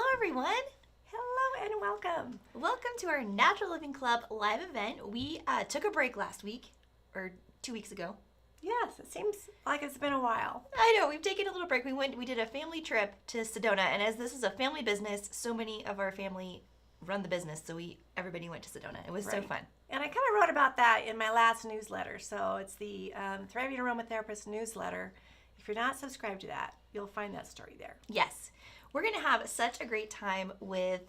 Hello, everyone. Hello and welcome. Welcome to our Natural Living Club live event. We took a break last week, or 2 weeks ago. Yes, it seems like it's been a while. I know, we've taken a little break. We did a family trip to Sedona, and as this is a family business, so many of our family run the business, so everybody went to Sedona. It was so fun. And I kind of wrote about that in my last newsletter. So it's the Thriving Aromatherapist newsletter. If you're not subscribed to that, you'll find that story there. Yes. We're going to have such a great time with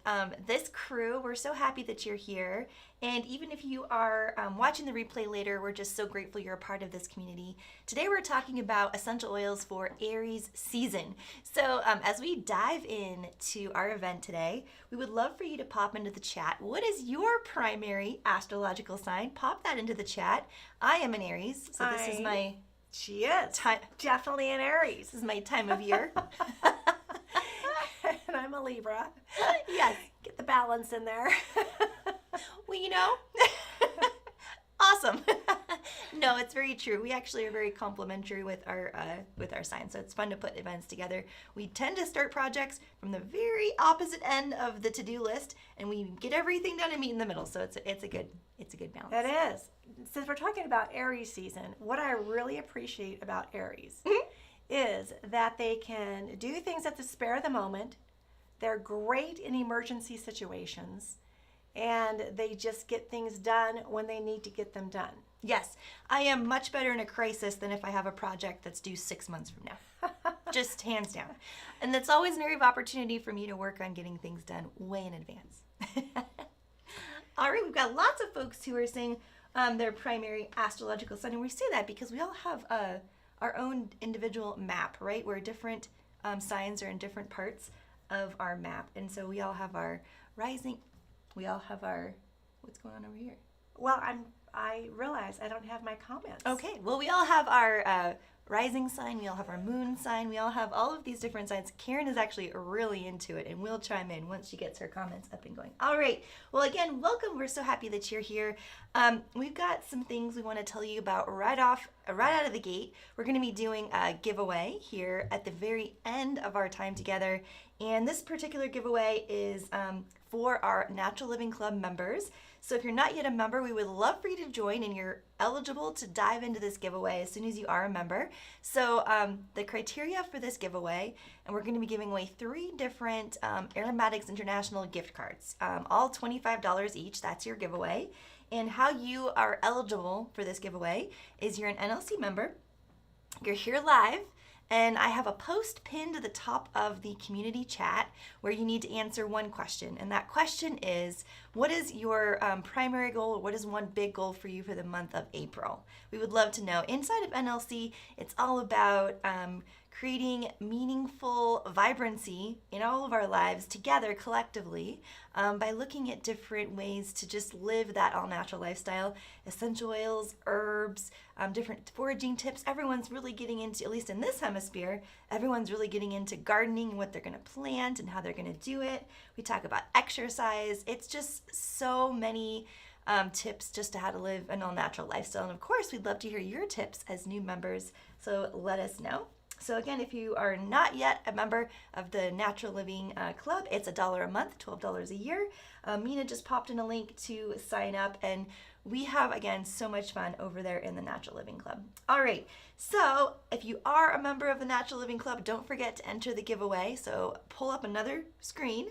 this crew. We're so happy that you're here. And even if you are watching the replay later, we're just so grateful you're a part of this community. Today we're talking about essential oils for Aries season. So as we dive into our event today, we would love for you to pop into the chat. What is your primary astrological sign? Pop that into the chat. I am an Aries, so this is my... She is. Definitely an Aries. This is my time of year. And I'm a Libra. Yes. Get the balance in there. Well, you know, awesome. No, it's very true. We actually are very complementary with our sign, so it's fun to put events together. We tend to start projects from the very opposite end of the to-do list, and we get everything done and meet in the middle. So it's a good balance. It is. Since we're talking about Aries season, what I really appreciate about Aries is that they can do things at the spur of the moment. They're great in emergency situations, and they just get things done when they need to get them done. Yes, I am much better in a crisis than if I have a project that's due 6 months from now. Just hands down. And that's always an area of opportunity for me to work on getting things done way in advance. All right, we've got lots of folks who are saying their primary astrological sign, and we say that because we all have our own individual map, right? Where different signs are in different parts of our map. And so we all have our rising, we all have our, what's going on over here? Well, I realize I don't have my comments. Okay, well, we all have our rising sign, we all have our moon sign, we all have all of these different signs. Karen is actually really into it, and we'll chime in once she gets her comments up and going. All right, well, again, welcome. We're so happy that you're here. We've got some things we want to tell you about right out of the gate. We're going to be doing a giveaway here at the very end of our time together, and this particular giveaway is for our Natural Living Club members. So if you're not yet a member, we would love for you to join, and you're eligible to dive into this giveaway as soon as you are a member. So the criteria for this giveaway, and we're going to be giving away 3 different Aromatics International gift cards, all $25 each. That's your giveaway. And how you are eligible for this giveaway is you're an NLC member, you're here live, and I have a post pinned to the top of the community chat where you need to answer one question. And that question is, what is your primary goal, or what is one big goal for you for the month of April? We would love to know. Inside of NLC, it's all about creating meaningful vibrancy in all of our lives together collectively by looking at different ways to just live that all-natural lifestyle. Essential oils, herbs, different foraging tips. Everyone's really getting into, at least in this hemisphere, everyone's really getting into gardening and what they're going to plant and how they're going to do it. We talk about exercise. It's just so many tips just to how to live an all-natural lifestyle. And of course, we'd love to hear your tips as new members, so let us know. So again, if you are not yet a member of the Natural Living Club, it's $1 a month, $12 a year. Mina just popped in a link to sign up, and we have, again, so much fun over there in the Natural Living Club. All right, so if you are a member of the Natural Living Club, don't forget to enter the giveaway. So pull up another screen,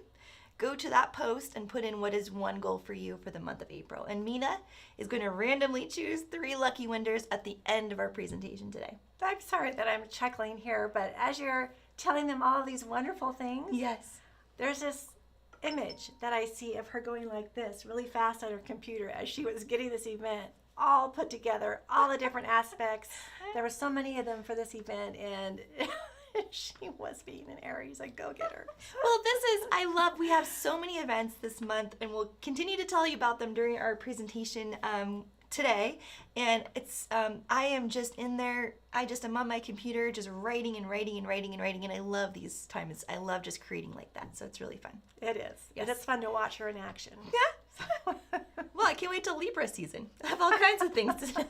go to that post, and put in what is one goal for you for the month of April. And Mina is going to randomly choose 3 lucky winners at the end of our presentation today. I'm sorry that I'm chuckling here, but as you're telling them all these wonderful things, yes, there's this image that I see of her going like this really fast on her computer as she was getting this event all put together, all the different aspects. There were so many of them for this event, and she was being an Aries, a go-getter. Well, we have so many events this month, and we'll continue to tell you about them during our presentation today. And it's I am just in there, I'm on my computer just writing, and I love these times. I love just creating like that, so it's really fun. It is. Yes. It's fun to watch her in action. Yeah. Well, I can't wait till Libra season. I have all kinds of things to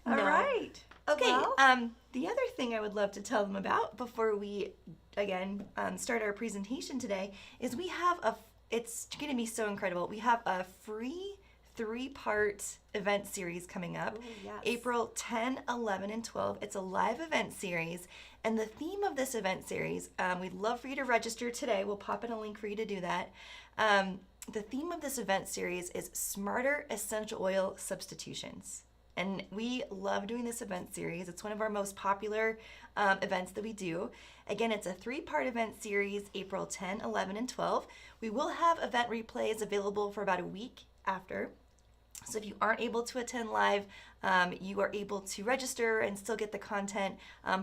All right. Okay. Okay, well. the other thing I would love to tell them about before we, again, start our presentation today is we have it's going to be so incredible. We have a free 3-part event series coming up. Ooh, yes. April 10, 11, and 12. It's a live event series. And the theme of this event series, we'd love for you to register today. We'll pop in a link for you to do that. The theme of this event series is Smarter Essential Oil Substitutions. And we love doing this event series. It's one of our most popular events that we do. Again, it's a 3-part event series, April 10, 11, and 12. We will have event replays available for about a week after. So if you aren't able to attend live, you are able to register and still get the content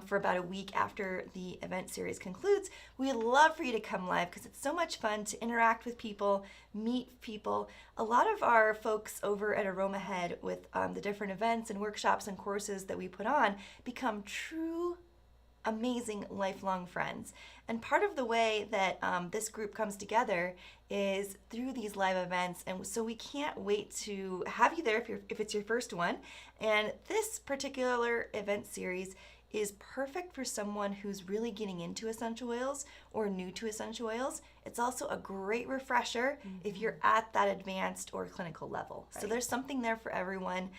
for about a week after the event series concludes. We'd love for you to come live because it's so much fun to interact with people, meet people. A lot of our folks over at Aroma Head with the different events and workshops and courses that we put on become true amazing lifelong friends. And part of the way that this group comes together is through these live events, and so we can't wait to have you there if it's your first one. And this particular event series is perfect for someone who's really getting into essential oils or new to essential oils. It's also a great refresher if you're at that advanced or clinical level. Right. So there's something there for everyone.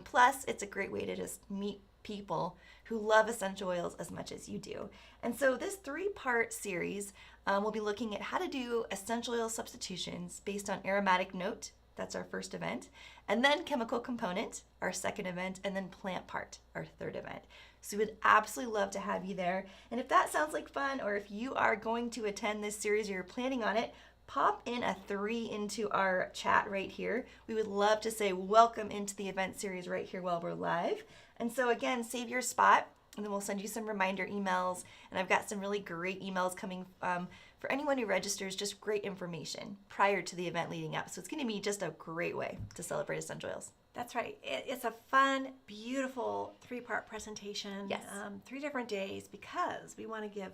Plus, it's a great way to just meet people who love essential oils as much as you do. And so this 3-part series, we'll be looking at how to do essential oil substitutions based on aromatic note. That's our first event. And then chemical component, our second event, and then plant part, our third event. So we'd absolutely love to have you there. And if that sounds like fun, or if you are going to attend this series or you're planning on it, pop in a 3 into our chat right here. We would love to say welcome into the event series right here while we're live. And so again, save your spot, and then we'll send you some reminder emails. And I've got some really great emails coming for anyone who registers, just great information prior to the event leading up. So it's going to be just a great way to celebrate essential oils. That's right. It's a fun, beautiful 3-part presentation. Yes. 3 different days because we want to give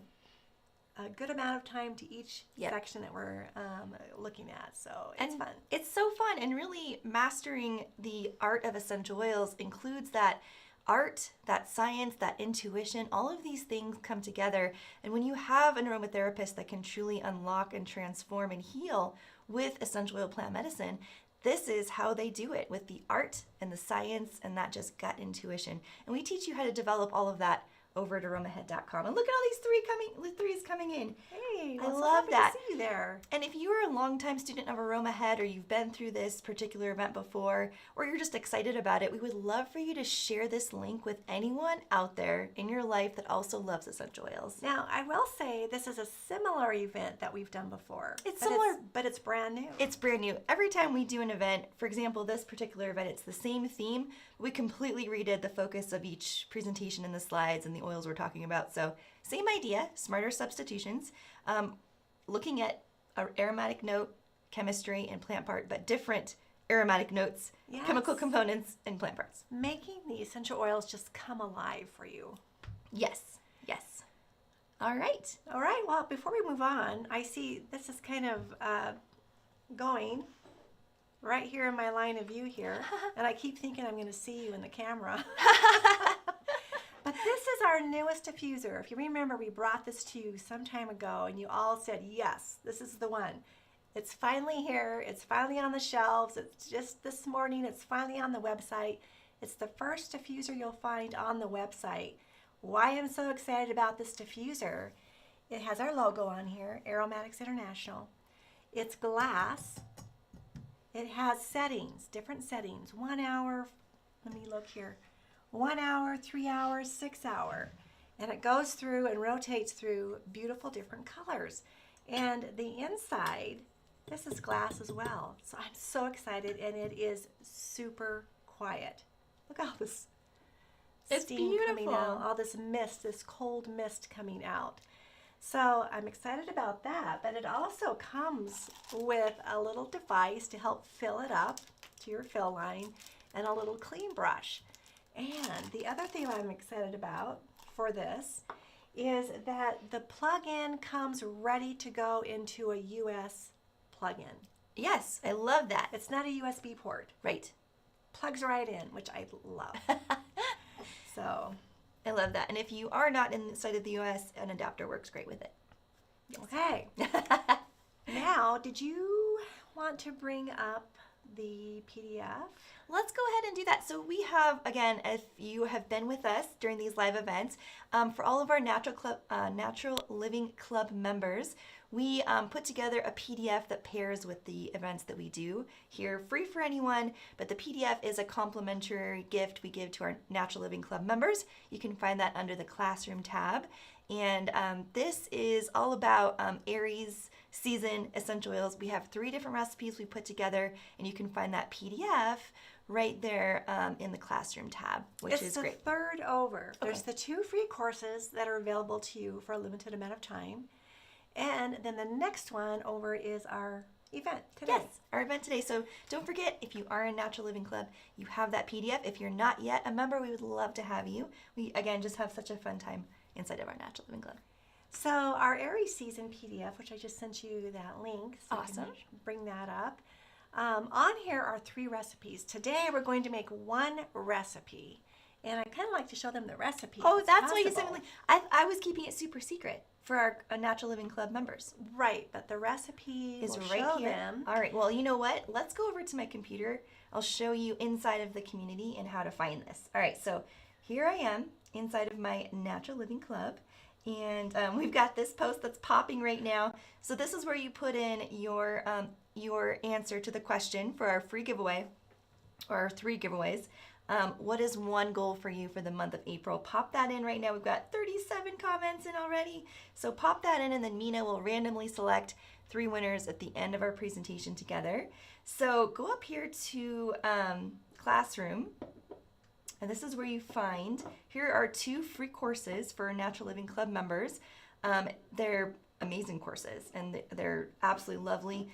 a good amount of time to each section that we're looking at. So it's fun. It's so fun. And really mastering the art of essential oils includes that art, that science, that intuition. All of these things come together. And when you have an aromatherapist that can truly unlock and transform and heal with essential oil plant medicine, this is how they do it, with the art and the science and that just gut intuition. And we teach you how to develop all of that over at aromahead.com. And look at all these threes coming in. Hey, I love that. To see you there. And if you are a longtime student of Aroma Head, or you've been through this particular event before, or you're just excited about it, we would love for you to share this link with anyone out there in your life that also loves essential oils. Now, I will say this is a similar event that we've done before. It's similar, but it's brand new. It's brand new. Every time we do an event, for example, this particular event, it's the same theme. We completely redid the focus of each presentation in the slides and the oils we're talking about. So same idea, smarter substitutions, looking at aromatic note, chemistry, and plant part, but different aromatic notes, chemical components, and plant parts. Making the essential oils just come alive for you. Yes, yes. All right. All right, well, before we move on, I see this is kind of going right here in my line of view here, and I keep thinking I'm going to see you in the camera. But this is our newest diffuser. If you remember, we brought this to you some time ago, and you all said, yes, this is the one. It's finally here. It's finally on the shelves. It's just this morning. It's finally on the website. It's the first diffuser you'll find on the website. Why I'm so excited about this diffuser, it has our logo on here, Aromatics International. It's glass. It has settings, different settings, 1 hour, let me look here, 1 hour, 3 hours, 6 hour. And it goes through and rotates through beautiful different colors. And the inside, this is glass as well. So I'm so excited, and it is super quiet. Look at all this steam coming out, all this mist, this cold mist coming out. So I'm excited about that, but it also comes with a little device to help fill it up to your fill line and a little clean brush. And the other thing I'm excited about for this is that the plug-in comes ready to go into a US plug-in. Yes, I love that. It's not a USB port. Right. Plugs right in, which I love. So, I love that. And if you are not inside of the US, an adapter works great with it. okay. Now, did you want to bring up the PDF? Let's go ahead and do that. So we have, again, if you have been with us during these live events, for all of our Natural Living Club members, we put together a PDF that pairs with the events that we do here, free for anyone, but the PDF is a complimentary gift we give to our Natural Living Club members. You can find that under the Classroom tab. And this is all about Aries season essential oils. We have 3 different recipes we put together, and you can find that PDF right there in the Classroom tab, which is great. It's the third over. Okay. There's the 2 free courses that are available to you for a limited amount of time. And then the next one over is our event today. Yes, our event today. So don't forget, if you are in Natural Living Club, you have that PDF. If you're not yet a member, we would love to have you. We, again, just have such a fun time inside of our Natural Living Club. So our Aries season PDF, which I just sent you that link, so Awesome. you can bring that up. On here are 3 recipes. Today we're going to make 1 recipe, and I kind of like to show them the recipe. Oh, if that's why you possible. said I was keeping it super secret for our Natural Living Club members. Right, but the recipe Is will right show here. them. All right, well, you know what? Let's go over to my computer. I'll show you inside of the community and how to find this. All right, so here I am inside of my Natural Living Club, and we've got this post that's popping right now. So this is where you put in your answer to the question for our free giveaway, or our 3 giveaways. What is one goal for you for the month of April? Pop that in right now. We've got 37 comments in already. So pop that in, and then Mina will randomly select 3 winners at the end of our presentation together. So go up here to Classroom, and this is where you find, here are 2 free courses for Natural Living Club members. They're amazing courses, and they're absolutely lovely.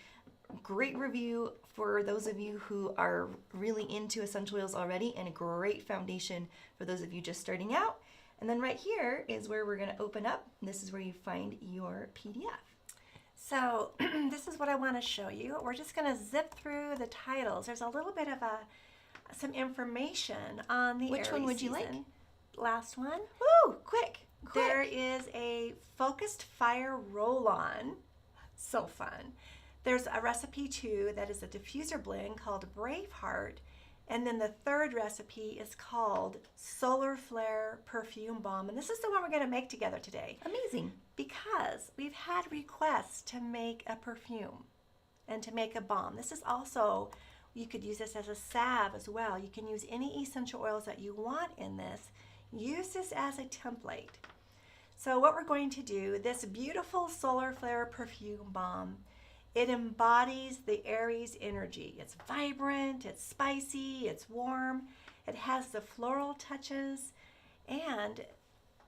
Great review for those of you who are really into essential oils already, and a great foundation for those of you just starting out. And then right here is where we're going to open up. This is where you find your PDF. So this is what I want to show you. We're just going to zip through the titles. There's a little bit of some information on the Which one Aries would you like? season. Last one. Woo! Quick! There is a focused fire roll-on. So fun. There's a recipe too that is a diffuser blend called Braveheart. And then the 3rd recipe is called Solar Flare Perfume Balm. And this is the one we're going to make together today. Amazing. Because we've had requests to make a perfume and to make a balm. This is also, you could use this as a salve as well. You can use any essential oils that you want in this. Use this as a template. So what we're going to do, this beautiful Solar Flare Perfume Balm, it embodies the Aries energy. It's vibrant, it's spicy, it's warm, it has the floral touches, and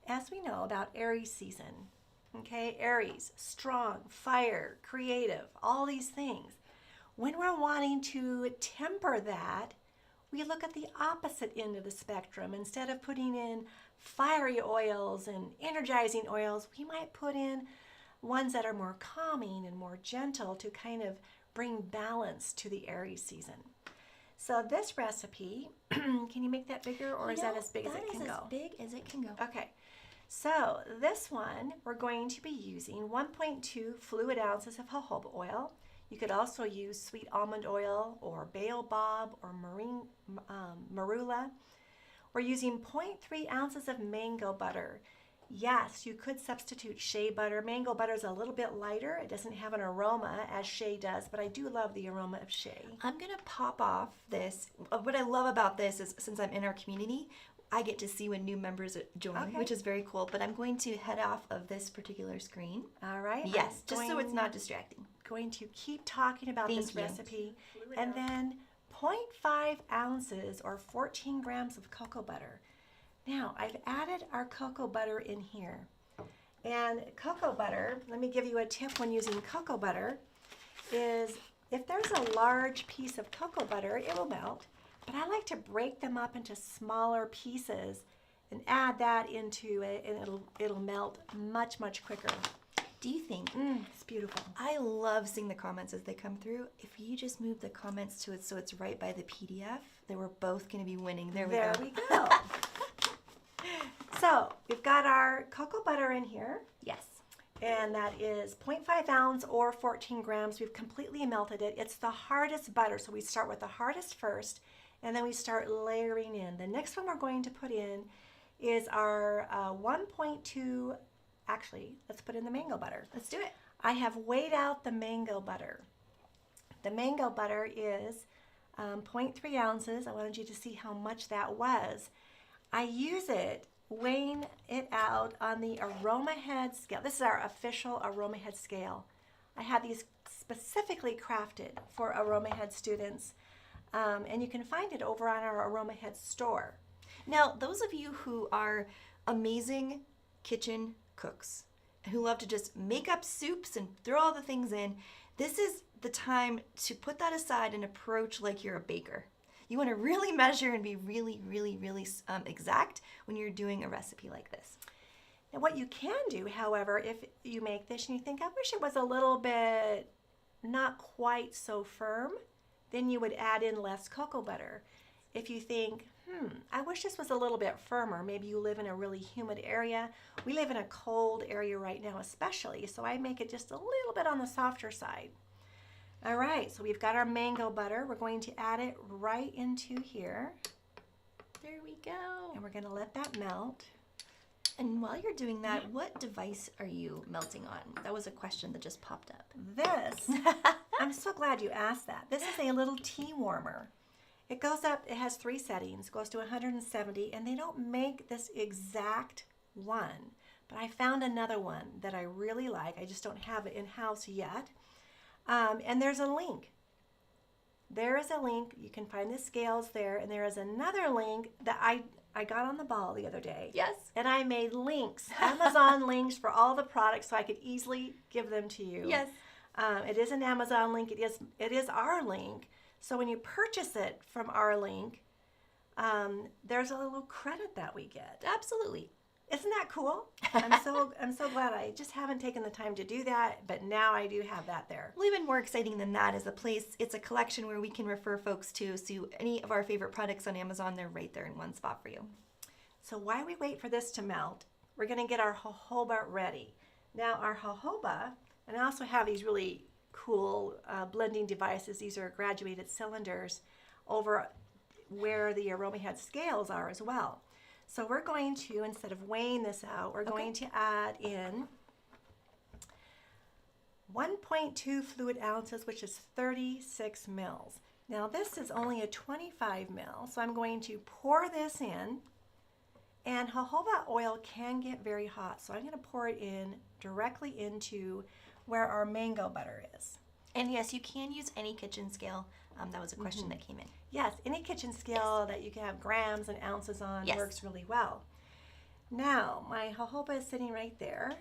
as we know about Aries season, okay, Aries, strong, fire, creative, all these things. When we're wanting to temper that, we look at the opposite end of the spectrum. Instead of putting in fiery oils and energizing oils, we might put in ones that are more calming and more gentle to kind of bring balance to the Aries season. So this recipe, can you make that bigger, or is that as big as it can go? That is as big as it can go. Okay, so this one we're going to be using 1.2 fluid ounces of jojoba oil. You could also use sweet almond oil or baobab or marula. We're using 0.3 ounces of mango butter. Yes, you could substitute shea butter. Mango butter is a little bit lighter. It doesn't have an aroma as shea does, but I do love the aroma of shea. I'm going to pop off this. What I love about this is, since I'm in our community, I get to see when new members join, Okay. which is very cool. But I'm going to head off of this particular screen. All right. Yes, just so it's not distracting. Going to keep talking about Thank this you. recipe. And then 0.5 ounces or 14 grams of cocoa butter. Now, I've added our cocoa butter in here. And cocoa butter, let me give you a tip when using cocoa butter, is if there's a large piece of cocoa butter, it will melt. But I like to break them up into smaller pieces and add that into it, and it'll melt much, much quicker. Do you think? It's beautiful. I love seeing the comments as they come through. If you just move the comments to it so it's right by the PDF, they were both going to be winning. There we go. We go. So we've got our cocoa butter in here, Yes. and that is 0.5 ounce or 14 grams. We've completely melted it. It's the hardest butter, so we start with the hardest first, and then we start layering in. The next one we're going to put in is our 1.2, actually, let's put in the mango butter. Let's do it. I have weighed out the mango butter. The mango butter is 0.3 ounces. I wanted you to see how much that was. I use it, weighing it out on the Aroma Head scale. This is our official Aroma Head scale. I had these specifically crafted for Aroma Head students, and you can find it over on our Aroma Head store. Now, those of you who are amazing kitchen cooks, who love to just make up soups and throw all the things in, this is the time to put that aside and approach like you're a baker. You want to really measure and be really, really, really exact when you're doing a recipe like this. Now, what you can do, however, if you make this and you think, I wish it was a little bit not quite so firm, then you would add in less cocoa butter. If you think, I wish this was a little bit firmer, maybe you live in a really humid area. We live in a cold area right now especially, so I make it just a little bit on the softer side. All right, so we've got our mango butter. We're going to add it right into here. There we go. And we're going to let that melt. And while you're doing that, what device are you melting on? That was a question that just popped up. This, I'm so glad you asked that. This is a little tea warmer. It goes up, it has 3 settings, goes to 170, and they don't make this exact one, but I found another one that I really like. I just don't have it in-house yet. And there's a link. There is a link. You can find the scales there, and there is another link that I got on the ball the other day. Yes. And I made links, Amazon links for all the products so I could easily give them to you. Yes. It is an Amazon link. It is our link. So when you purchase it from our link, there's a little credit that we get. Absolutely. Isn't that cool? I'm so glad. I just haven't taken the time to do that, but now I do have that there. Well, even more exciting than that is it's a collection where we can refer folks to. So any of our favorite products on Amazon, they're right there in one spot for you. So while we wait for this to melt, we're going to get our jojoba ready. Now our jojoba, and I also have these really cool blending devices. These are graduated cylinders over where the Aroma Head scales are as well. So we're going to, instead of weighing this out, we're going to add in 1.2 fluid ounces, which is 36 mils. Now this is only a 25 mil, so I'm going to pour this in, and jojoba oil can get very hot, so I'm going to pour it in directly into where our mango butter is. And yes, you can use any kitchen scale. That was a question that came in. Yes, any kitchen scale that you can have grams and ounces on Yes. works really well. Now, my jojoba is sitting right there.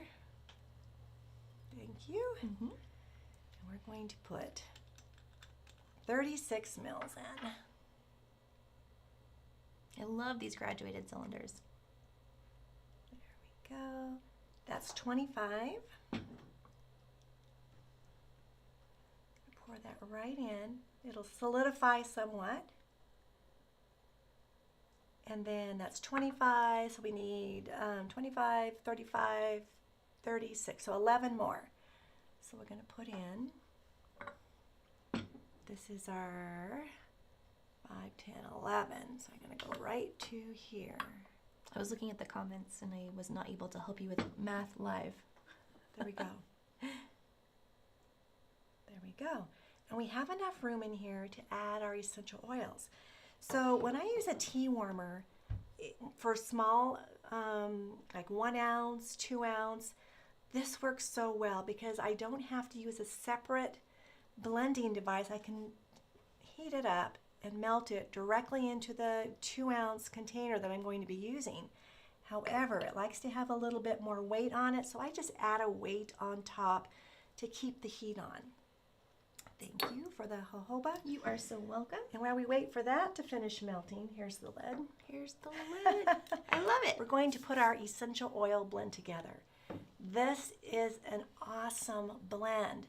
Thank you. And we're going to put 36 mils in. I love these graduated cylinders. There we go. That's 25. Pour that right in. It'll solidify somewhat. And then that's 25, so we need 25, 35, 36, so 11 more. So we're going to put in, this is our 5, 10, 11, so I'm going to go right to here. I was looking at the comments and I was not able to help you with math live. There we go. There we go. And we have enough room in here to add our essential oils. So when I use a tea warmer for small, like 1 ounce, 2 ounce, this works so well because I don't have to use a separate blending device. I can heat it up and melt it directly into the 2 ounce container that I'm going to be using. However, it likes to have a little bit more weight on it, so I just add a weight on top to keep the heat on. Thank you for the jojoba. You are so welcome. And while we wait for that to finish melting, here's the lid. Here's the lid. I love it. We're going to put our essential oil blend together. This is an awesome blend.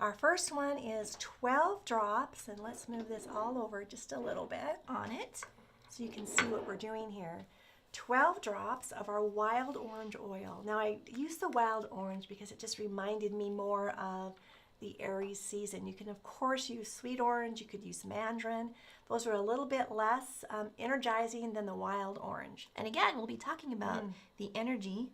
Our first one is 12 drops, and let's move this all over just a little bit On it. so you can see what we're doing here. 12 drops of our wild orange oil. Now I use the wild orange because it just reminded me more of the Aries season. You can of course use sweet orange, you could use mandarin. Those are a little bit less energizing than the wild orange. And again, we'll be talking about the energy.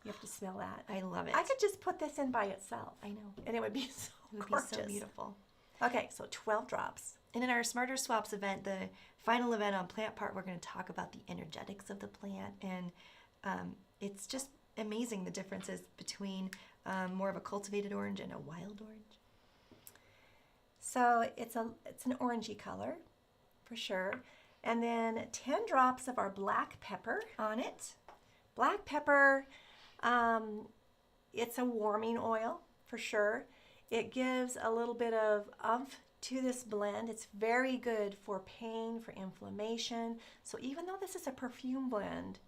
You have to smell that. I love it. I could just put this in by itself. I know. And it would be so It would gorgeous. be so beautiful. Okay, so 12 drops. And in our Smarter Swaps event, the final event on Plant Part, we're going to talk about the energetics of the plant. And it's just amazing the differences between more of a cultivated orange and a wild orange. So it's an orangey color for sure. And then 10 drops of our black pepper on it. Black pepper, it's a warming oil for sure. It gives a little bit of oomph to this blend. It's very good for pain, for inflammation. So even though this is a perfume blend,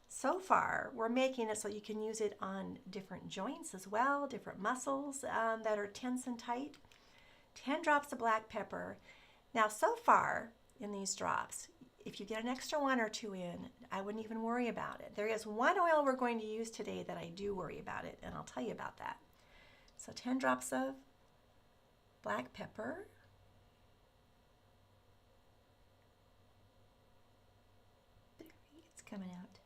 so far we're making it so you can use it on different joints as well, different muscles that are tense and tight. 10 drops of black pepper. Now so far in these drops, if you get an extra 1 or 2 in, I wouldn't even worry about it. There is one oil we're going to use today that I do worry about it, and I'll tell you about that. So 10 drops of black pepper. It's coming out.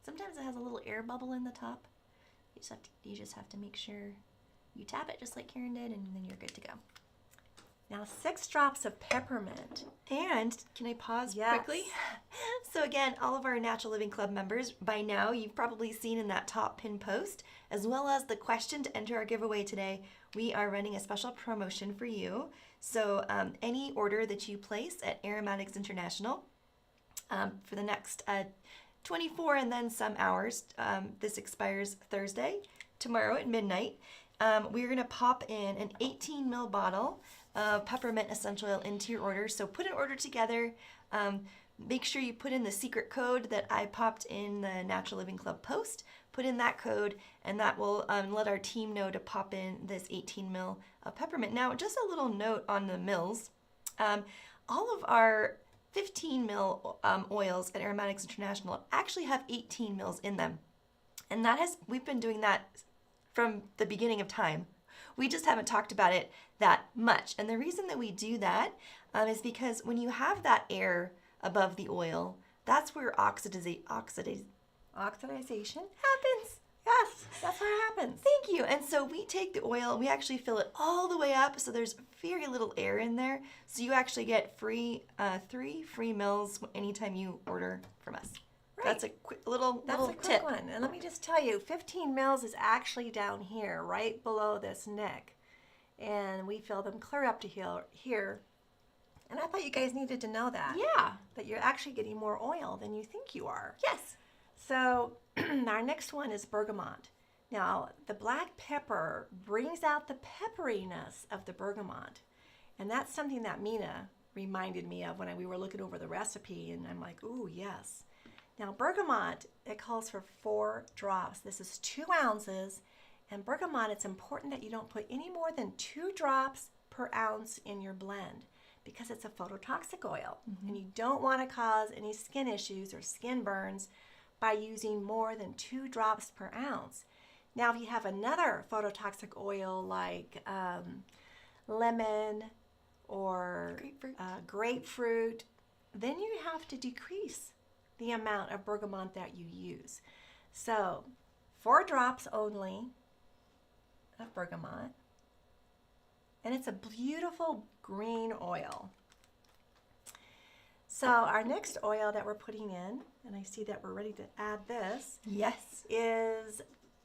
Sometimes it has a little air bubble in the top. You just have to make sure you tap it just like Karen did, and then you're good to go. Now 6 drops of peppermint. And can I pause Yes. quickly? So again, all of our Natural Living Club members, by now you've probably seen in that top pin post, as well as the question to enter our giveaway today, we are running a special promotion for you. So any order that you place at Aromatics International for the next 24 and then some hours, this expires Thursday, tomorrow at midnight, we're going to pop in an 18 ml bottle of peppermint essential oil into your order. So put an order together. Make sure you put in the secret code that I popped in the Natural Living Club post. Put in that code, and that will let our team know to pop in this 18 ml of peppermint. Now, just a little note on the mils. All of our 15 ml oils at Aromatics International actually have 18 mils in them. And we've been doing that from the beginning of time. We just haven't talked about it that much. And the reason that we do that is because when you have that air above the oil, that's where oxidization happens. Yes, that's what happens. Thank you. And so we take the oil, we actually fill it all the way up, so there's very little air in there. So you actually get 3 free mils anytime you order from us. Right. That's a quick little quick tip. one. And let me just tell you, 15 mils is actually down here, right below this neck. And we fill them clear up to here. And I thought you guys needed to know that. Yeah. That you're actually getting more oil than you think you are. Yes. So our next one is bergamot. Now, the black pepper brings out the pepperiness of the bergamot. And that's something that Mina reminded me of when we were looking over the recipe. And I'm like, ooh, yes. Now, bergamot, it calls for 4 drops. This is 2 ounces. And bergamot, it's important that you don't put any more than 2 drops per ounce in your blend because it's a phototoxic oil. And you don't want to cause any skin issues or skin burns by using more than 2 drops per ounce. Now, if you have another phototoxic oil like lemon or grapefruit, then you have to decrease the amount of bergamot that you use. So 4 drops only of bergamot, and it's a beautiful green oil. So our next oil that we're putting in, and I see that we're ready to add this, Yes. is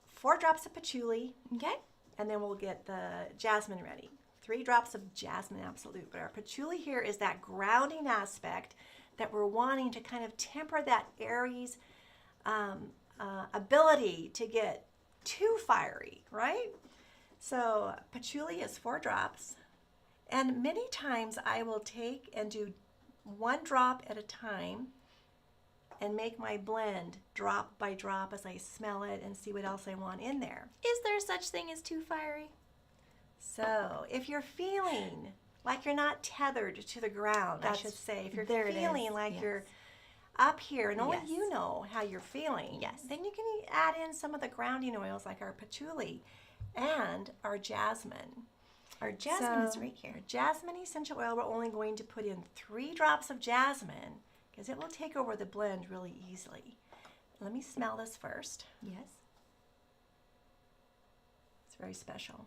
4 drops of patchouli, Okay. and then we'll get the jasmine ready. 3 drops of jasmine absolute. But our patchouli here is that grounding aspect that we're wanting to kind of temper that Aries ability to get too fiery, right? So patchouli is 4 drops. And many times I will take and do 1 drop at a time and make my blend drop by drop as I smell it and see what else I want in there. Is there such thing as too fiery? So if you're feeling like you're not tethered to the ground, I should say, if you're there it feeling is, like yes. you're up here, and only Yes. you know how you're feeling. Yes. Then you can add in some of the grounding oils like our patchouli and our jasmine. Our jasmine is So, right here. our jasmine essential oil, we're only going to put in 3 drops of jasmine because it will take over the blend really easily. Let me smell this first. Yes. It's very special.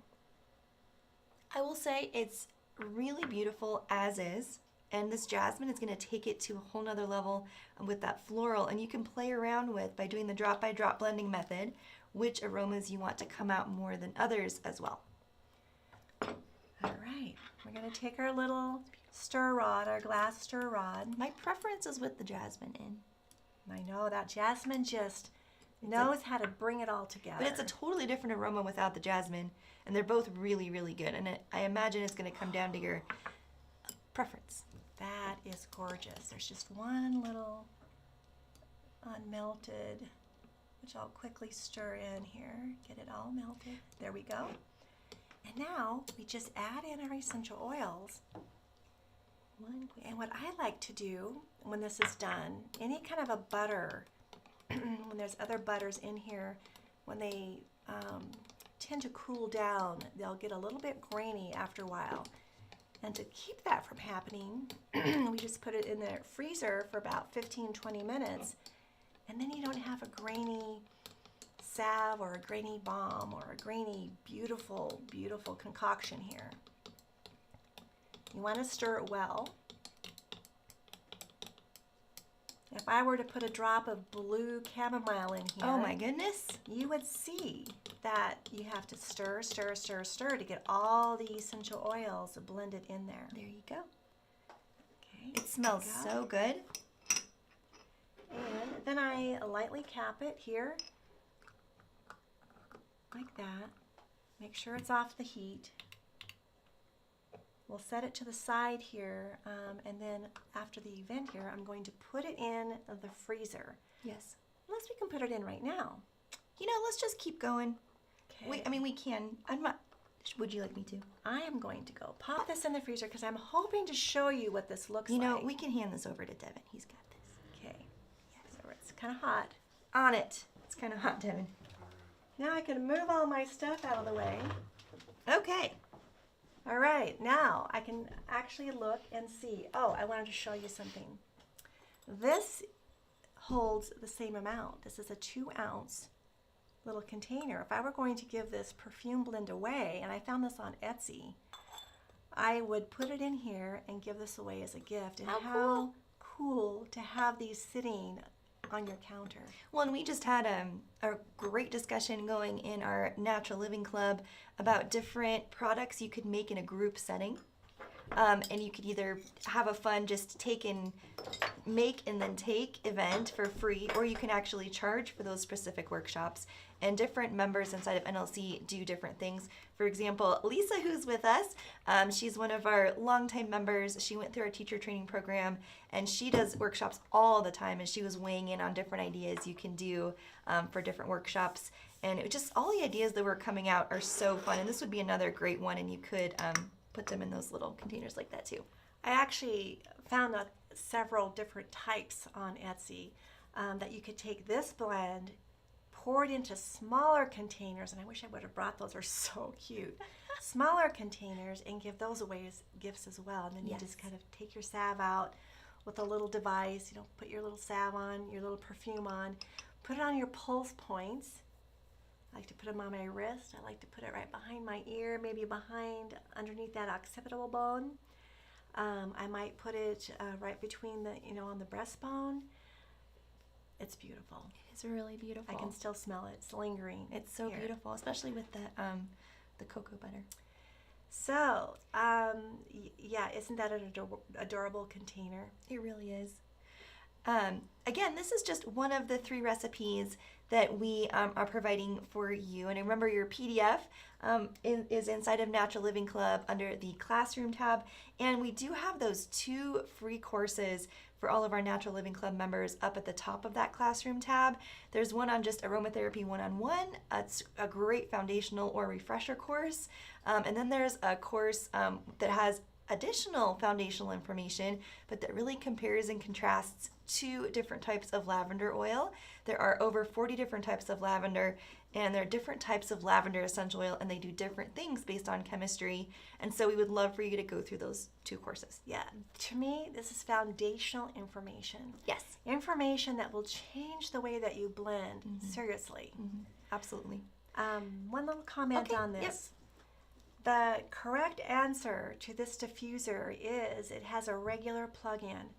I will say it's really beautiful as is, and this jasmine is going to take it to a whole nother level with that floral, and you can play around with by doing the drop by drop blending method which aromas you want to come out more than others as well. All right, we're going to take our little stir rod, our glass stir rod. My preference is with the jasmine in, I know that jasmine just knows how to bring it all together. but it's a totally different aroma without the jasmine, and they're both really, really good, and I imagine it's going to come down to your preference. That is gorgeous. There's just one little unmelted, which I'll quickly stir in here. Get it all melted. There we go. And now we just add in our essential oils. And what I like to do when this is done, any kind of a butter, when there's other butters in here, when they tend to cool down, they'll get a little bit grainy after a while. And to keep that from happening, we just put it in the freezer for about 15-20 minutes, and then you don't have a grainy salve or a grainy balm or a grainy, beautiful, beautiful concoction here. You want to stir it well. If I were to put a drop of blue chamomile in here, Oh my goodness. you would see that you have to stir, stir, stir, stir to get all the essential oils blended in there. There you go. Okay. It smells there you go. so good. And then I lightly cap it here, like that. Make sure it's off the heat. We'll set it to the side here, and then after the event here, I'm going to put it in the freezer. Yes. Unless we can put it in right now. You know, let's just keep going. Okay. We can. I'm not. Would you like me to? I am going to go pop this in the freezer because I'm hoping to show you what this looks You like. know, we can hand this over to Devin. He's got this. Okay. So it's kind of hot. On it. It's kind of hot, Devin. Now I can move all my stuff out of the way. Okay. All right, now I can actually look and see. Oh, I wanted to show you something. This holds the same amount. This is a 2-ounce little container. If I were going to give this perfume blend away, and I found this on Etsy, I would put it in here and give this away as a gift. And how cool to have these sitting on your counter. Well, and we just had a great discussion going in our Natural Living Club about different products you could make in a group setting. And you could either have a fun just take and make and then take event for free, or you can actually charge for those specific workshops. And different members inside of NLC do different things. For example, Lisa, who's with us, she's one of our longtime members. She went through our teacher training program, and she does workshops all the time, and she was weighing in on different ideas you can do for different workshops. And it just, all the ideas that were coming out are so fun, and this would be another great one, and you could put them in those little containers like that too. I actually found several different types on Etsy that you could take this blend, pour it into smaller containers, and I wish I would have brought those. They're so cute. Smaller containers, and give those away as gifts as well. And then you just kind of take your salve out with a little device, put your little salve on, your little perfume on, put it on your pulse points. I like to put them on my wrist. I like to put it right behind my ear, maybe underneath that occipital bone. I might put it right between on the breastbone. It's beautiful. It's really beautiful. I can still smell it. It's lingering. It's so beautiful, especially with the cocoa butter. So, yeah, isn't that an adorable container? It really is. Again, this is just one of the 3 recipes that we are providing for you. And remember, your PDF is inside of Natural Living Club under the Classroom tab. And we do have those 2 free courses for all of our Natural Living Club members up at the top of that Classroom tab. There's one on just aromatherapy one-on-one. It's a great foundational or refresher course. And then there's a course that has additional foundational information, but that really compares and contrasts 2 different types of lavender oil. There are over 40 different types of lavender, and there are different types of lavender essential oil, and they do different things based on chemistry. And so we would love for you to go through those 2 courses. Yeah, to me, this is foundational information. Yes. Information that will change the way that you blend, seriously. Absolutely. One little comment on this. Yep. The correct answer to this diffuser is it has a regular plug-in.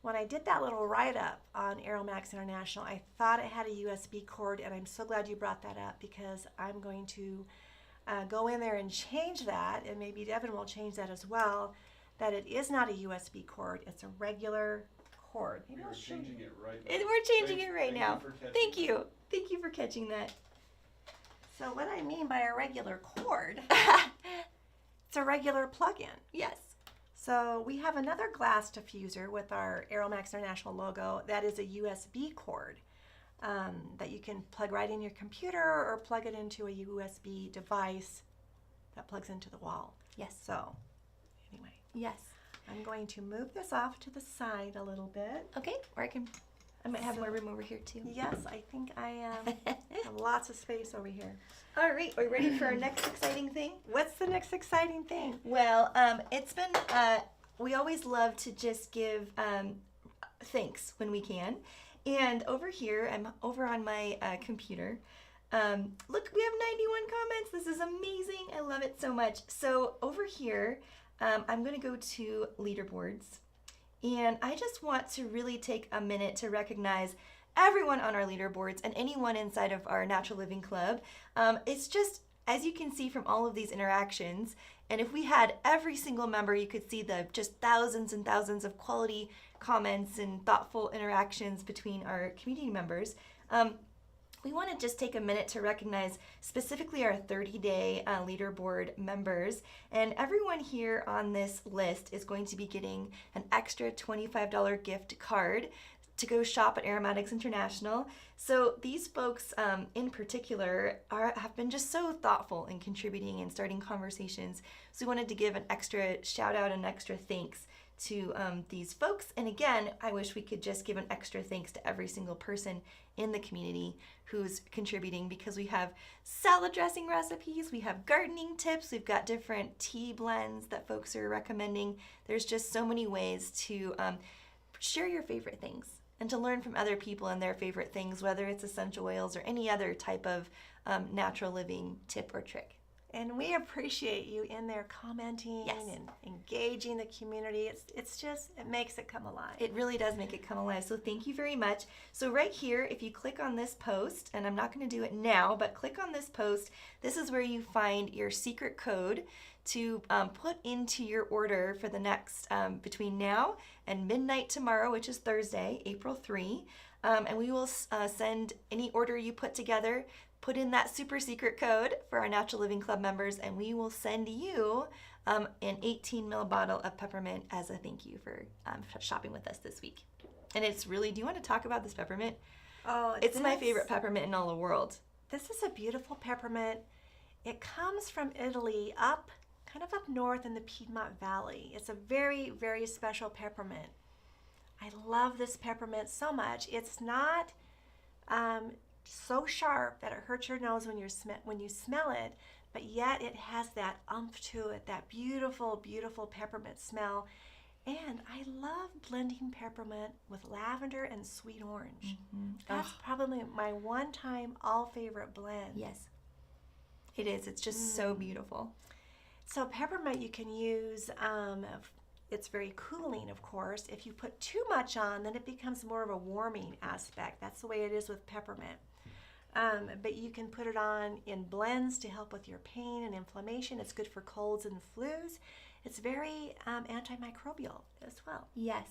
When I did that little write-up on Aromax International, I thought it had a USB cord, and I'm so glad you brought that up because I'm going to go in there and change that, and maybe Devin will change that as well, that it is not a USB cord, it's a regular cord. Maybe We're I'll show you. changing it right now. And we're changing it right now. Thank you. you. Thank you for catching that. So what I mean by a regular cord, it's a regular plug-in. Yes. So we have another glass diffuser with our Aromax International logo that is a USB cord that you can plug right in your computer or plug it into a USB device that plugs into the wall. Yes. So anyway, Yes. I'm going to move this off to the side a little bit. Okay. Or I might have So- more room over here too. Yes, I think I have lots of space over here. All right. Are we ready for our next exciting thing? What's the next exciting thing? Well, it's been, we always love to just give thanks when we can. And over here, I'm over on my computer. Look, we have 91 comments. This is amazing. I love it so much. So over here, I'm going to go to leaderboards. And I just want to really take a minute to recognize everyone on our leaderboards and anyone inside of our Natural Living Club. It's just, as you can see from all of these interactions, and if we had every single member, you could see the just thousands and thousands of quality comments and thoughtful interactions between our community members. We want to just take a minute to recognize specifically our 30-day leaderboard members. And everyone here on this list is going to be getting an extra $25 gift card to go shop at Aromatics International. So these folks in particular have been just so thoughtful in contributing and starting conversations. So we wanted to give an extra shout out and extra thanks to these folks. And again, I wish we could just give an extra thanks to every single person in the community who's contributing, because we have salad dressing recipes, we have gardening tips, we've got different tea blends that folks are recommending. There's just so many ways to share your favorite things and to learn from other people and their favorite things, whether it's essential oils or any other type of natural living tip or trick. And we appreciate you in there commenting Yes. and engaging the community. It's just, it makes it come alive. It really does make it come alive. So thank you very much. So right here, if you click on this post, and I'm not going to do it now, but click on this post, this is where you find your secret code to put into your order for the next, between now and midnight tomorrow, which is Thursday, April 3. And we will send any order you put together, put in that super secret code for our Natural Living Club members, and we will send you an 18 ml bottle of peppermint as a thank you for shopping with us this week. And it's really, do you want to talk about this peppermint? Oh, It's my favorite peppermint in all the world. This is a beautiful peppermint. It comes from Italy, kind of up north in the Piedmont Valley. It's a very, very special peppermint. I love this peppermint so much. It's not so sharp that it hurts your nose when you smell it, but yet it has that umph to it, that beautiful, beautiful peppermint smell. And I love blending peppermint with lavender and sweet orange. That's probably my one-time all-favorite blend. Yes, it is. It's just so beautiful. So peppermint you can use, it's very cooling, of course. If you put too much on, then it becomes more of a warming aspect. That's the way it is with peppermint. But you can put it on in blends to help with your pain and inflammation. It's good for colds and flus. It's very antimicrobial as well. Yes.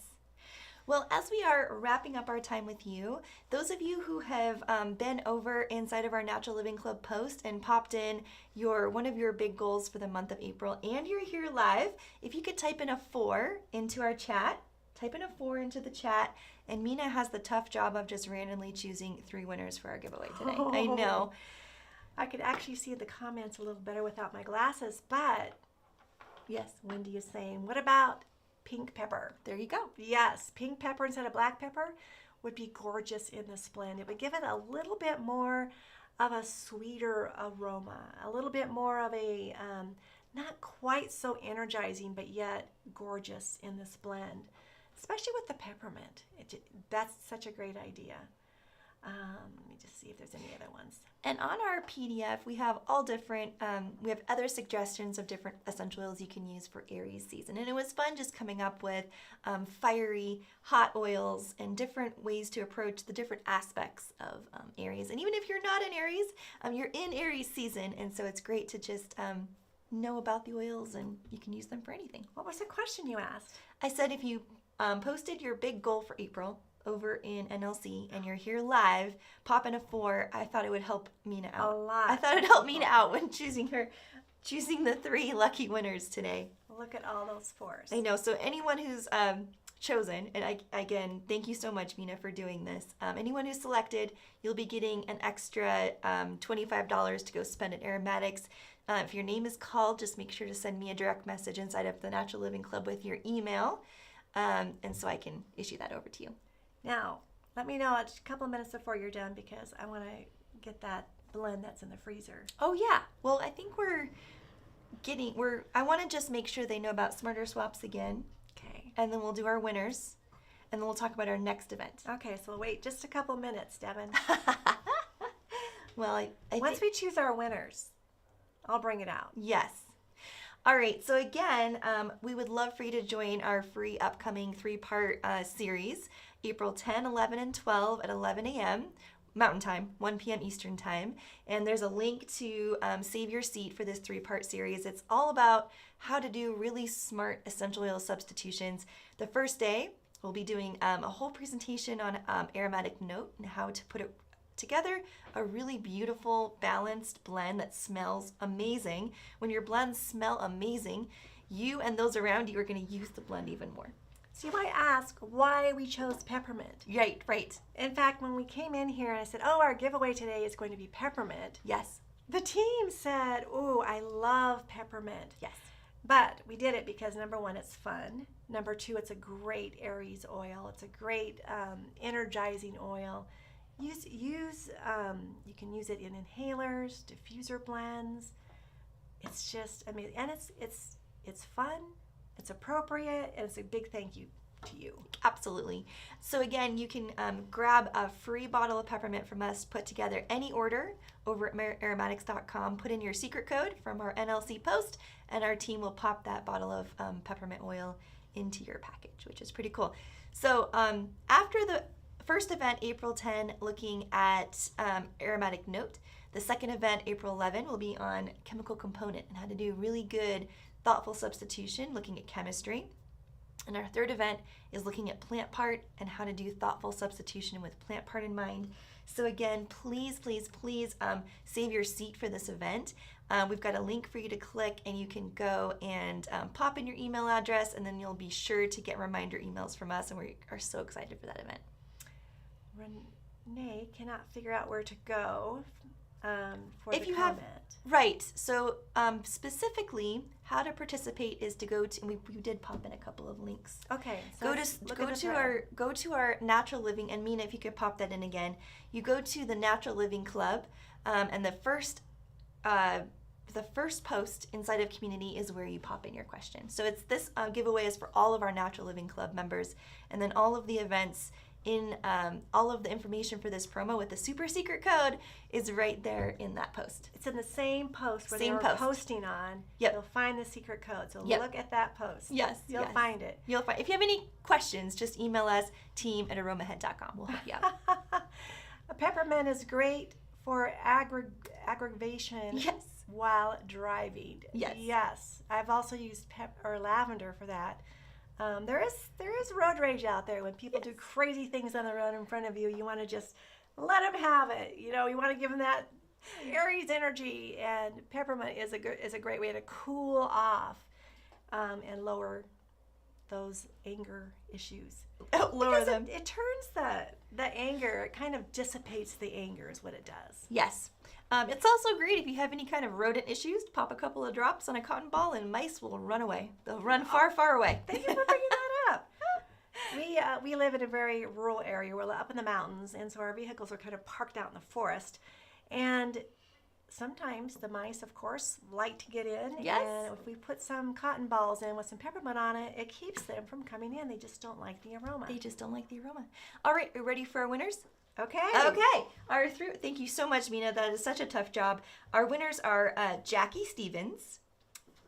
Well, as we are wrapping up our time with you, those of you who have been over inside of our Natural Living Club post and popped in one of your big goals for the month of April, and you're here live, if you could type in a 4 into our chat, type in a 4 into the chat, and Mina has the tough job of just randomly choosing 3 winners for our giveaway today. Oh. I know. I could actually see the comments a little better without my glasses, but Yes. Wendy is saying, what about pink pepper. There you go. Yes, pink pepper instead of black pepper would be gorgeous in this blend. It would give it a little bit more of a sweeter aroma, a little bit more of a not quite so energizing, but yet gorgeous in this blend, especially with the peppermint. That's such a great idea. Let me just see if there's any other ones. And on our PDF, we have all different, we have other suggestions of different essential oils you can use for Aries season. And it was fun just coming up with fiery, hot oils and different ways to approach the different aspects of Aries. And even if you're not in Aries, you're in Aries season. And so it's great to just know about the oils and you can use them for anything. What was the question you asked? I said if you posted your big goal for April over in NLC and you're here live, pop in a 4. I thought it would help Mina out. A lot. I thought it would help Mina out when choosing the 3 lucky winners today. Look at all those 4s. I know. So anyone who's chosen, and again, thank you so much, Mina, for doing this. Anyone who's selected, you'll be getting an extra $25 to go spend at Aromatics. If your name is called, just make sure to send me a direct message inside of the Natural Living Club with your email, and so I can issue that over to you. Now, let me know a couple of minutes before you're done because I want to get that blend that's in the freezer. Oh yeah. Well, I think I want to just make sure they know about Smarter Swaps again. Okay. And then we'll do our winners. And then we'll talk about our next event. Okay, so we'll wait just a couple minutes, Devin. Well, once we choose our winners, I'll bring it out. Yes. All right. So again, we would love for you to join our free upcoming 3-part series, April 10, 11, and 12 at 11 a.m. Mountain Time, 1 p.m. Eastern Time. And there's a link to save your seat for this 3-part series. It's all about how to do really smart essential oil substitutions. The first day, we'll be doing a whole presentation on aromatic note and how to put it together, a really beautiful, balanced blend that smells amazing. When your blends smell amazing, you and those around you are going to use the blend even more. So you might ask why we chose peppermint. Right. In fact, when we came in here and I said, our giveaway today is going to be peppermint. Yes. The team said, I love peppermint. Yes. But we did it because number 1, it's fun. Number 2, it's a great Aries oil. It's a great energizing oil. You can use it in inhalers, diffuser blends. It's just amazing, and it's fun. It's appropriate, and it's a big thank you to you. Absolutely. So again, you can grab a free bottle of peppermint from us, put together any order over at aromatics.com, put in your secret code from our NLC post, and our team will pop that bottle of peppermint oil into your package, which is pretty cool. So after the first event, April 10, looking at aromatic note. The second event, April 11, will be on chemical component and how to do really good, thoughtful substitution, looking at chemistry. And our third event is looking at plant part and how to do thoughtful substitution with plant part in mind. So again, please save your seat for this event. We've got a link for you to click and you can go and pop in your email address and then you'll be sure to get reminder emails from us, and we are so excited for that event. Renee cannot figure out where to go for if the you comment. Right. So specifically, how to participate is to go to, and we did pop in a couple of links. Okay. So go to our Natural Living, and Mina, if you could pop that in again. You go to the Natural Living Club, and the first post inside of community is where you pop in your question. So it's this giveaway is for all of our Natural Living Club members, and then all of the events in all of the information for this promo with the super secret code is right there in that post. It's in the same post where they were posting on. Yep. You'll find the secret code. So look at that post. Yes. You'll find it. You'll find. If you have any questions, just email us, team@aromahead.com. We'll help you out. Peppermint is great for aggravation while driving. Yes. I've also used lavender for that. There is road rage out there when people do crazy things on the road in front of you. You want to just let them have it. You want to give them that Aries energy, and peppermint is a great way to cool off and lower those anger issues. Lower them. It turns the anger. It kind of dissipates the anger is what it does. Yes. It's also great if you have any kind of rodent issues, pop a couple of drops on a cotton ball and mice will run away. They'll run far, far away. Thank you for bringing that We live in a very rural area. We're up in the mountains, and so our vehicles are kind of parked out in the forest. And sometimes the mice, of course, like to get in. Yes. And if we put some cotton balls in with some peppermint on it, it keeps them from coming in. They just don't like the aroma. They just don't like the aroma. All right, are you ready for our winners? Okay. Okay. Thank you so much, Mina. That is such a tough job. Our winners are Jackie Stevens,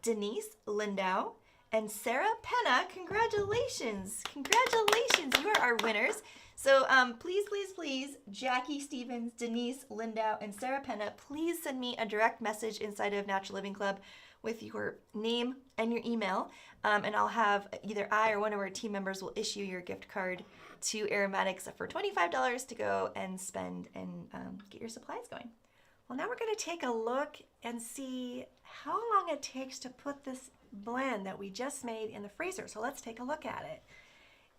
Denise Lindau, and Sarah Penna. Congratulations. Congratulations. You are our winners. So please, Jackie Stevens, Denise Lindau, and Sarah Penna, please send me a direct message inside of Natural Living Club with your name and your email. And I'll have either I or one of our team members will issue your gift card to Aromatics for $25 to go and spend and get your supplies going. Well, now we're going to take a look and see how long it takes to put this blend that we just made in the freezer. So let's take a look at it.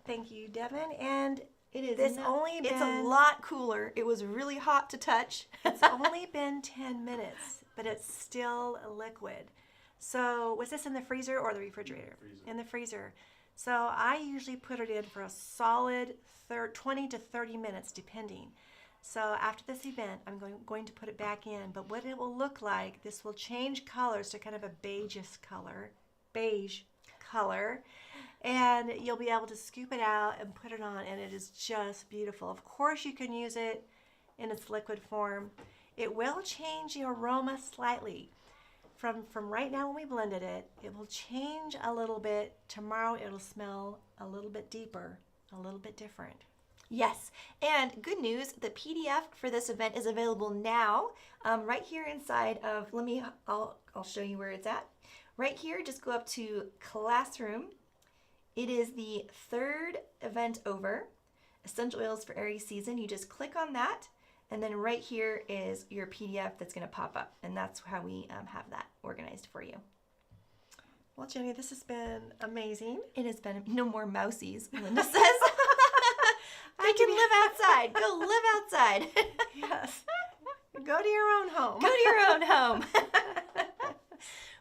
Thank you, Devin. And it's a lot cooler. It was really hot to touch. It's only been 10 minutes, but it's still liquid. So was this in the freezer or the refrigerator? In the freezer. So I usually put it in for a solid 20 to 30 minutes, depending. So after this event, I'm going to put it back in. But what it will look like, this will change colors to kind of a beige color. And you'll be able to scoop it out and put it on, and it is just beautiful. Of course, you can use it in its liquid form. It will change the aroma slightly. From right now when we blended it, it will change a little bit. Tomorrow it'll smell a little bit deeper, a little bit different. Yes, and good news, the PDF for this event is available now, right here inside of, I'll show you where it's at. Right here, just go up to Classroom. It is the third event over, Essential Oils for Aries Season. You just click on that, and then right here is your PDF that's going to pop up, and that's how we have that organized for you. Well, Jenny, this has been amazing. It has been no more mousies, Linda says. They can live outside. Go live outside. Yes. Go to your own home. Go to your own home.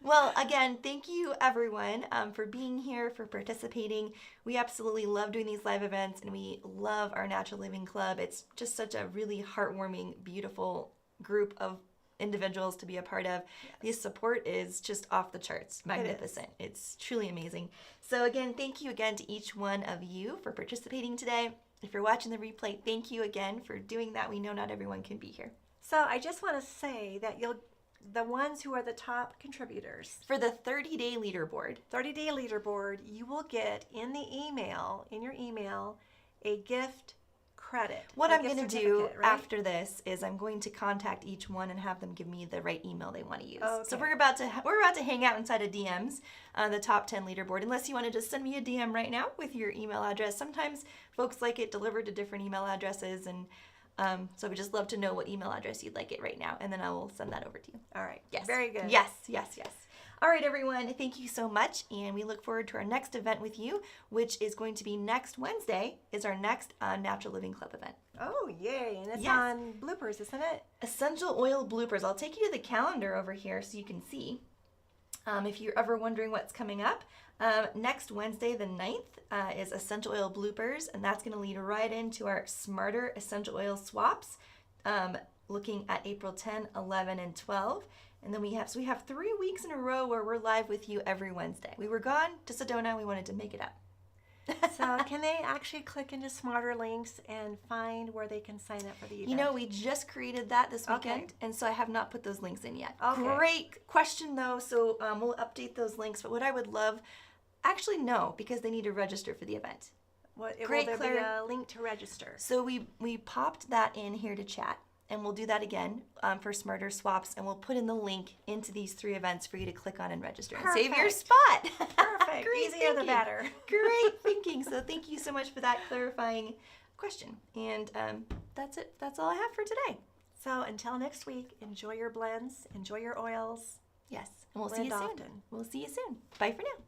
Well, again, thank you, everyone, for being here, for participating. We absolutely love doing these live events, and we love our Natural Living Club. It's just such a really heartwarming, beautiful group of individuals to be a part of. Yes. The support is just off the charts. Magnificent. It's truly amazing. So, again, thank you again to each one of you for participating today. If you're watching the replay, thank you again for doing that. We know not everyone can be here. So I just want to say that the ones who are the top contributors for the 30-day leaderboard, you will get in your email, a gift credit. What I'm going to do after this is I'm going to contact each one and have them give me the right email they want to use. Okay. So we're about to hang out inside of DMs on the top 10 leaderboard. Unless you want to just send me a DM right now with your email address. Sometimes folks like it delivered to different email addresses, and so we just love to know what email address you'd like it right now, and then I will send that over to you. All right. Yes. Very good. Yes. All right, everyone. Thank you so much, and we look forward to our next event with you, which is going to be next Wednesday. Is our next Natural Living Club event. Oh, yay! And it's on bloopers, isn't it? Essential oil bloopers. I'll take you to the calendar over here so you can see. If you're ever wondering what's coming up, next Wednesday, the 9th, is Essential Oil Bloopers, and that's going to lead right into our Smarter Essential Oil Swaps, looking at April 10, 11, and 12. And then we have 3 weeks in a row where we're live with you every Wednesday. We were gone to Sedona. We wanted to make it up. So can they actually click into Smarter Links and find where they can sign up for the event? You know, we just created that this weekend, and so I have not put those links in yet. Okay. Great question, though, so we'll update those links. But what I would love, actually no, because they need to register for the event. Will there be a link to register? So we popped that in here to chat. And we'll do that again for Smarter Swaps, and we'll put in the link into these 3 events for you to click on and register. Perfect. And save your spot. Perfect. Easier the better. Great thinking. So thank you so much for that clarifying question. And that's it. That's all I have for today. So until next week, enjoy your blends, enjoy your oils. Yes. And we'll see you soon. We'll see you soon. Bye for now.